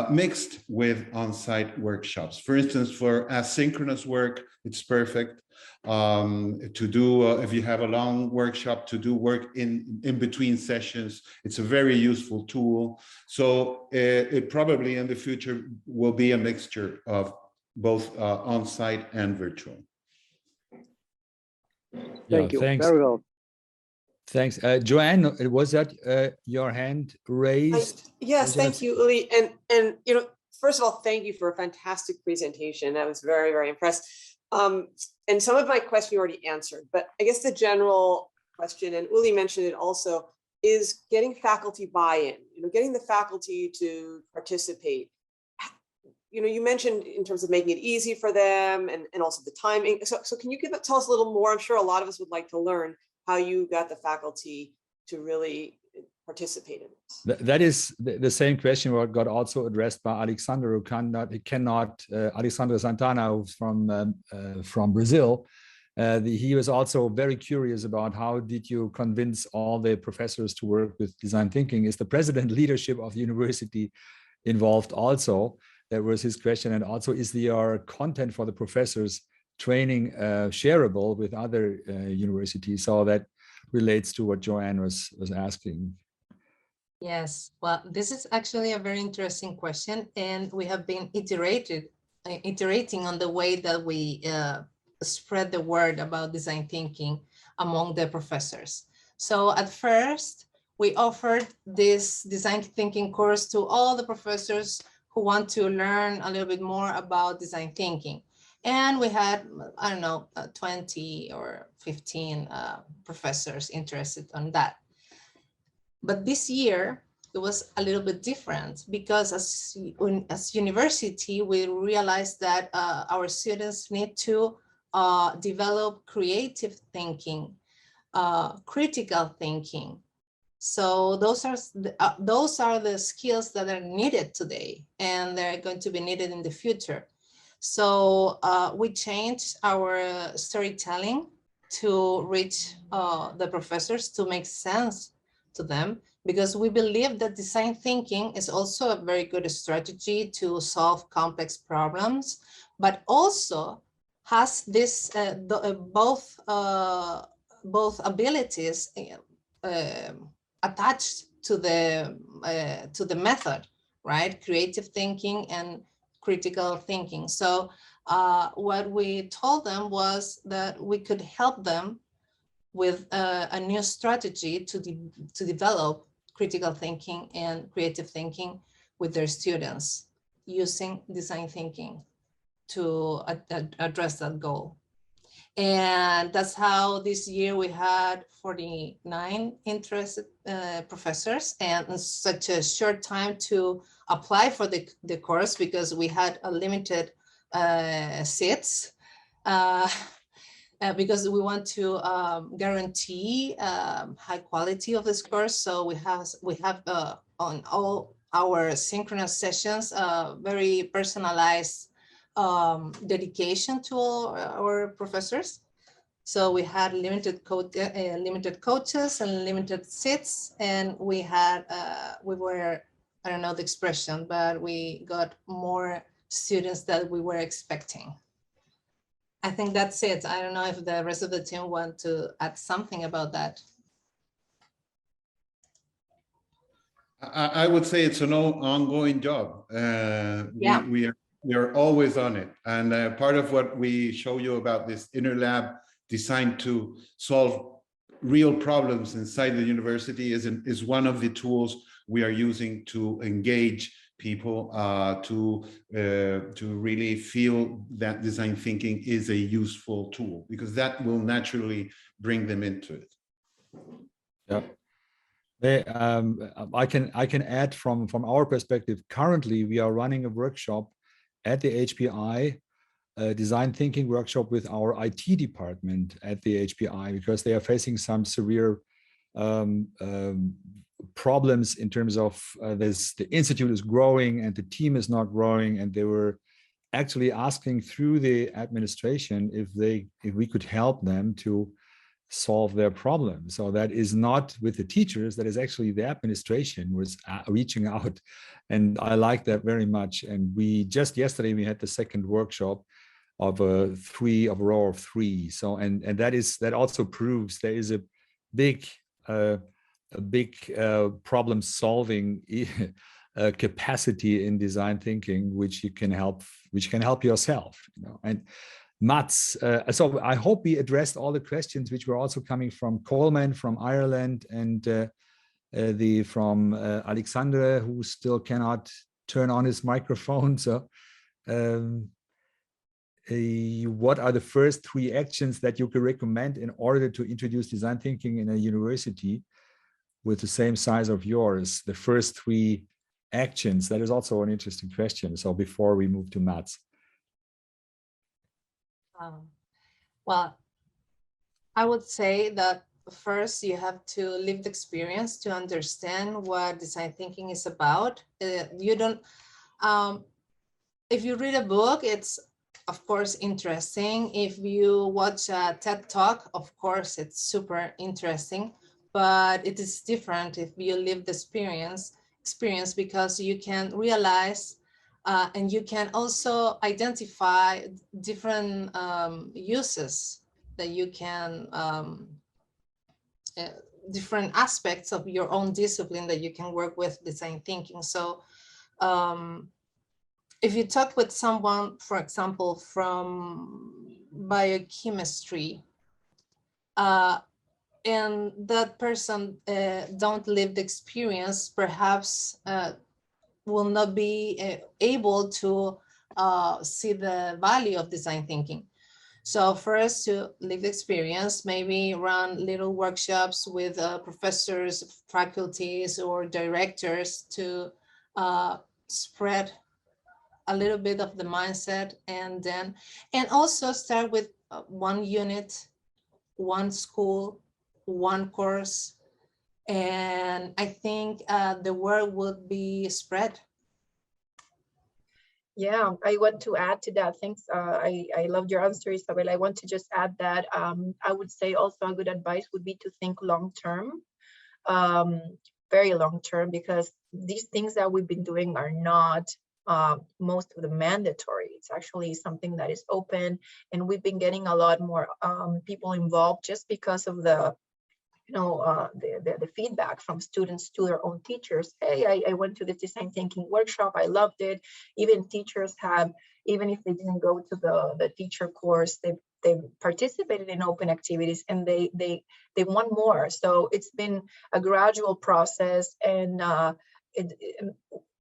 mixed with on-site workshops. For instance, for asynchronous work, it's perfect to do, if you have a long workshop, to do work in between sessions. It's a very useful tool. So it probably in the future will be a mixture of both on-site and virtual. Thank you. Thanks. Very well. Thanks. Joanne, was that your hand raised? Yes, thank you, Uli. And you know, first of all, thank you for a fantastic presentation. I was very, very impressed. And some of my question you already answered, but I guess the general question, and Uli mentioned it also, is getting faculty buy-in, you know, getting the faculty to participate. You know, you mentioned in terms of making it easy for them and also the timing. So can you tell us a little more? I'm sure a lot of us would like to learn how you got the faculty to really participate in this. That is the same question what got also addressed by Alexander, who Alexander Santana, who's from Brazil. He was also very curious about how did you convince all the professors to work with design thinking? Is the president leadership of the university involved also? That was his question. And also, is your content for the professors training shareable with other universities? So that relates to what Joanne was asking. Yes, well, this is actually a very interesting question, and we have been iterating on the way that we spread the word about design thinking among the professors. So at first, we offered this design thinking course to all the professors who want to learn a little bit more about design thinking. And we had, I don't know, 20 or 15 professors interested on that. But this year, it was a little bit different because as university, we realized that our students need to develop creative thinking, critical thinking. So those are the skills that are needed today, and they're going to be needed in the future. So we changed our storytelling to reach the professors, to make sense to them, because we believe that design thinking is also a very good strategy to solve complex problems, but also has this both abilities attached to the method, right? Creative thinking and critical thinking. So what we told them was that we could help them with a new strategy to develop critical thinking and creative thinking with their students using design thinking to address that goal. And that's how this year we had 49 interested professors, and in such a short time to apply for the course because we had a limited seats. Because we want to guarantee high quality of this course. So we have on all our synchronous sessions very personalized dedication to all our professors. So we had limited coaches and limited seats, and we had we were, I don't know the expression, but we got more students than we were expecting. I think that's it. I don't know if the rest of the team want to add something about that. I would say it's an ongoing job. Yeah. We are always on it. And part of what we show you about this inner lab designed to solve real problems inside the university is one of the tools we are using to engage people to really feel that design thinking is a useful tool, because that will naturally bring them into it. Yeah. I can add from our perspective. Currently, we are running a workshop at the HPI, design thinking workshop with our IT department at the HPI, because they are facing some severe problems in terms of the institute is growing and the team is not growing, and they were actually asking through the administration if we could help them to solve their problem. So that is not with the teachers, that is actually the administration was reaching out, and I like that very much. And we just yesterday we had the second workshop of a row of three. So and that also proves there is a big problem solving capacity in design thinking, which can help yourself, you know. And Mats, so I hope we addressed all the questions which were also coming from Coleman from Ireland, and from Alexandre, who still cannot turn on his microphone. So what are the first 3 actions that you could recommend in order to introduce design thinking in a university with the same size of yours? The first 3 actions, that is also an interesting question. So before we move to Mats. Well, I would say that first you have to live the experience to understand what design thinking is about. You don't, if you read a book, it's of course interesting. If you watch a TED Talk, of course it's super interesting, but it is different if you live the experience because you can realize and you can also identify different uses that you can, different aspects of your own discipline that you can work with design thinking. So if you talk with someone, for example, from biochemistry, and that person don't live the experience, perhaps will not be able to see the value of design thinking. So first, to live the experience, maybe run little workshops with professors, faculties, or directors to spread a little bit of the mindset, and also start with 1 unit, 1 school, 1 course, and I think the word would be spread. Yeah, I want to add to that. Thanks. I loved your answer, Isabel. I want to just add that I would say also a good advice would be to think long term, very long term, because these things that we've been doing are not most of the mandatory. It's actually something that is open, and we've been getting a lot more people involved just because of the the feedback from students to their own teachers. Hey, I went to this design thinking workshop, I loved it. Even teachers have, even if they didn't go to the teacher course, they participated in open activities, and they want more. So it's been a gradual process, and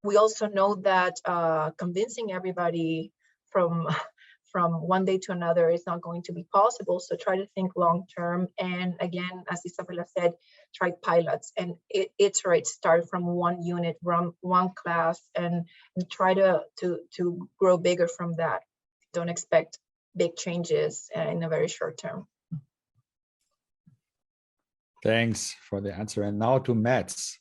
we also know that convincing everybody from one day to another is not going to be possible. So try to think long term. And again, as Isabella said, try pilots and iterate, start from one unit, run one class, and try to grow bigger from that. Don't expect big changes in a very short term. Thanks for the answer. And now to Mats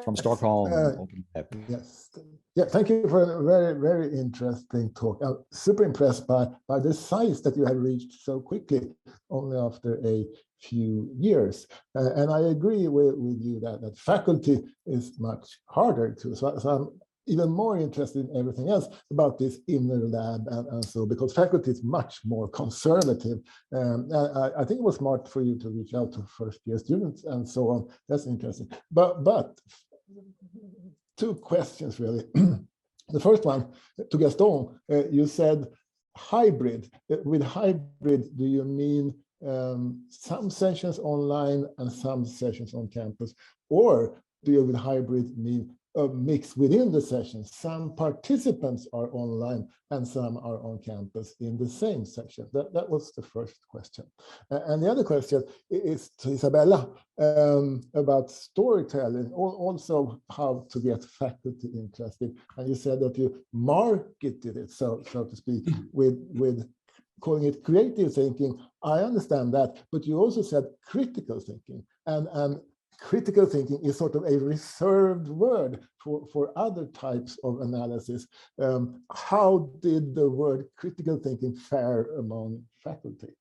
from Stockholm. Open Lab. Yes. Yeah, thank you for a very, very interesting talk. I'm super impressed by the size that you have reached so quickly, only after a few years. And I agree with you that faculty is much harder to. So I'm even more interested in everything else about this inner lab and so, because faculty is much more conservative. I think it was smart for you to reach out to first-year students and so on. That's interesting. But two questions really. The first one to Gastón, you said hybrid. With hybrid, do you mean some sessions online and some sessions on campus, or do you with hybrid mean a mix within the session? Some participants are online and some are on campus in the same session. That was the first question. And the other question is to Isabella about storytelling, also how to get faculty interested. And you said that you marketed it, so to speak, with calling it creative thinking. I understand that, but you also said critical thinking, and critical thinking is sort of a reserved word for other types of analysis. How did the word critical thinking fare among faculty?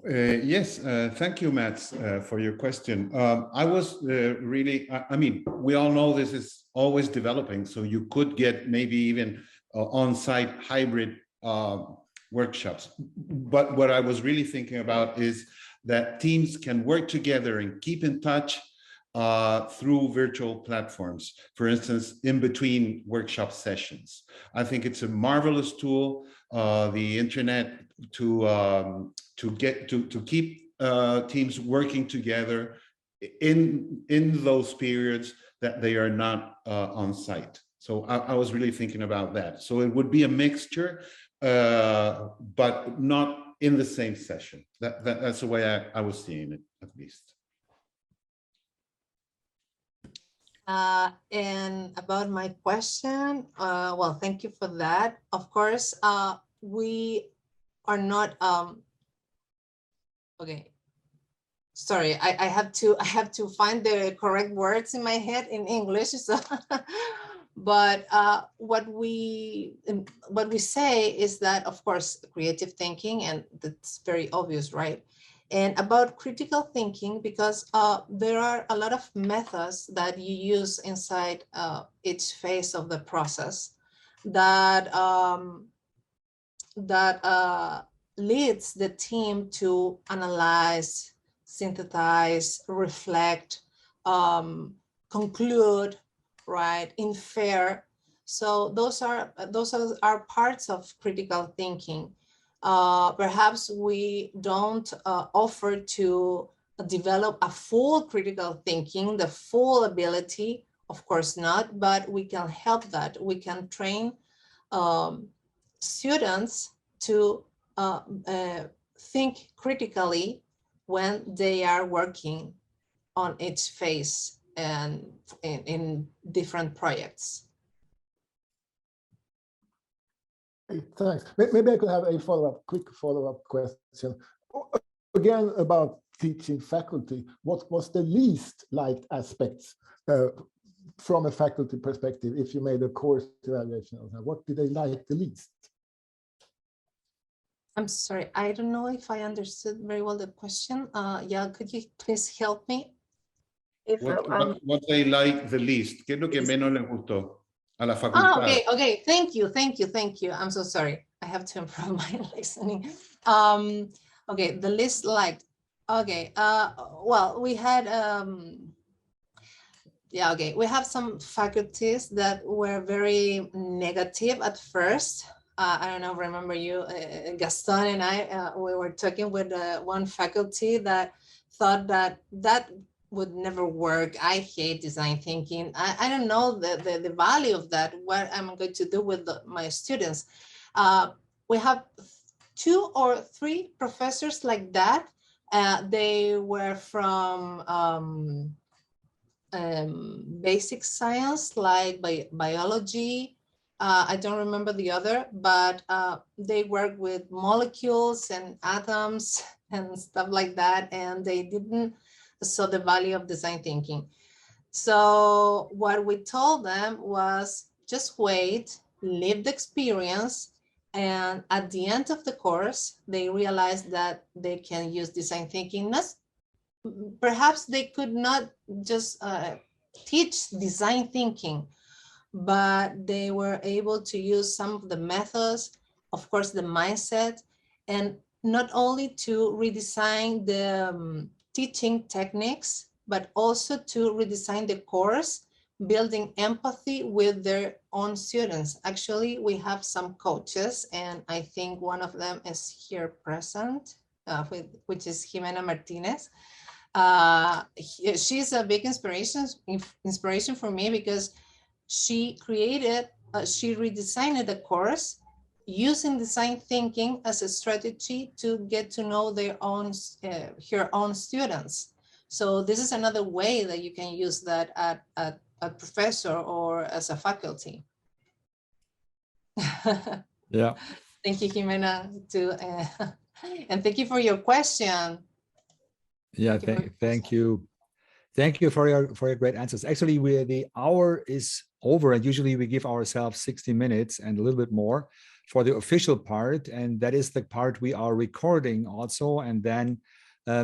Yes, thank you, Mats, for your question. I was really, I mean, we all know this is always developing, so you could get maybe even on-site hybrid workshops. But what I was really thinking about is that teams can work together and keep in touch through virtual platforms, for instance, in between workshop sessions. I think it's a marvelous tool, the internet, to keep teams working together in those periods that they are not on site. So I was really thinking about that. So it would be a mixture, but not in the same session. That's the way I was seeing it, at least. And about my question, well, thank you for that. Of course, we are not, okay. Sorry, I have to find the correct words in my head in English. So, but what we say is that, of course, creative thinking, and that's very obvious, right? And about critical thinking, because there are a lot of methods that you use inside each phase of the process that leads the team to analyze, synthesize, reflect, conclude, right, infer. So those are parts of critical thinking. Perhaps we don't offer to develop a full critical thinking, the full ability, of course not, but we can help that. We can train students to think critically when they are working on each phase and in different projects. Thanks. Maybe I could have a quick follow-up question. Again, about teaching faculty, what was the least liked aspects from a faculty perspective, if you made a course evaluation of that? What did they like the least? I'm sorry, I don't know if I understood very well the question. Yeah, could you please help me? if What they like the least? ¿Qué es lo que menos les gustó a la facultad? Okay. Thank you. I'm so sorry. I have to improve my listening. Okay, the least liked. Okay. Well, we had we have some faculties that were very negative at first. I don't know, remember you, Gastón and I, we were talking with one faculty that thought that would never work. I hate design thinking. I don't know the value of that, what I'm going to do with my students. We have 2 or 3 professors like that. They were from basic science, like biology. I don't remember the other, but they work with molecules and atoms and stuff like that, and they didn't saw the value of design thinking. So what we told them was just wait, live the experience, and at the end of the course, they realized that they can use design thinking. Perhaps they could not just teach design thinking, but they were able to use some of the methods, of course, the mindset, and not only to redesign the teaching techniques, but also to redesign the course, building empathy with their own students. Actually, we have some coaches, and I think one of them is here present, which is Jimena Martinez. She's a big inspiration for me because she redesigned the course using design thinking as a strategy to get to know her own students. So this is another way that you can use that at a professor or as a faculty. Yeah. Thank you, Jimena, and thank you for your question. Yeah, thank you. Thank you for your great answers. Actually, the hour is over, and usually we give ourselves 60 minutes and a little bit more for the official part, and that is the part we are recording also, and then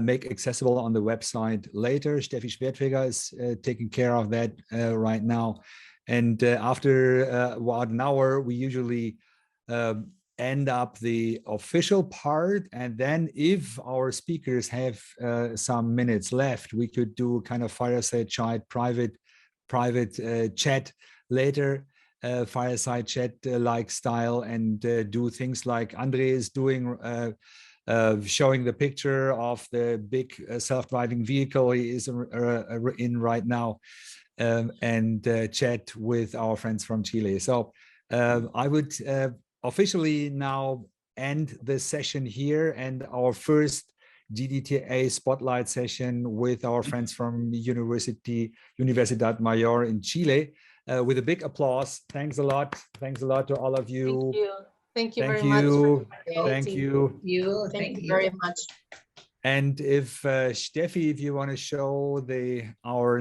make accessible on the website later. Steffi Schwertfeger is taking care of that right now. And after about an hour, we usually end up the official part, and then if our speakers have some minutes left, we could do kind of fireside chat, private chat later, fireside chat like style, and do things like Andre is doing, showing the picture of the big self-driving vehicle he is in right now, and chat with our friends from Chile. So I would officially now end the session here, and our first GDTA Spotlight session with our friends from Universidad Mayor in Chile, with a big applause. Thanks a lot. Thanks a lot to all of you. Thank you very much. Thank you. Thank you very much. And if Steffi, if you want to show our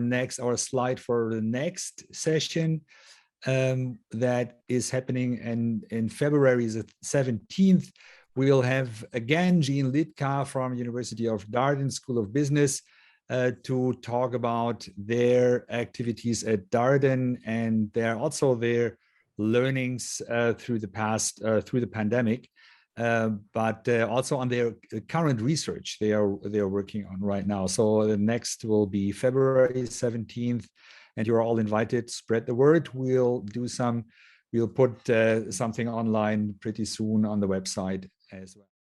slide for the next session, that is happening in February the 17th. We'll have again Jean Litka from University of Darden School of Business to talk about their activities at Darden and their learnings through the pandemic, but also on their current research they are working on right now. So the next will be February 17th. And you're all invited. Spread the word. We'll put something online pretty soon on the website as well.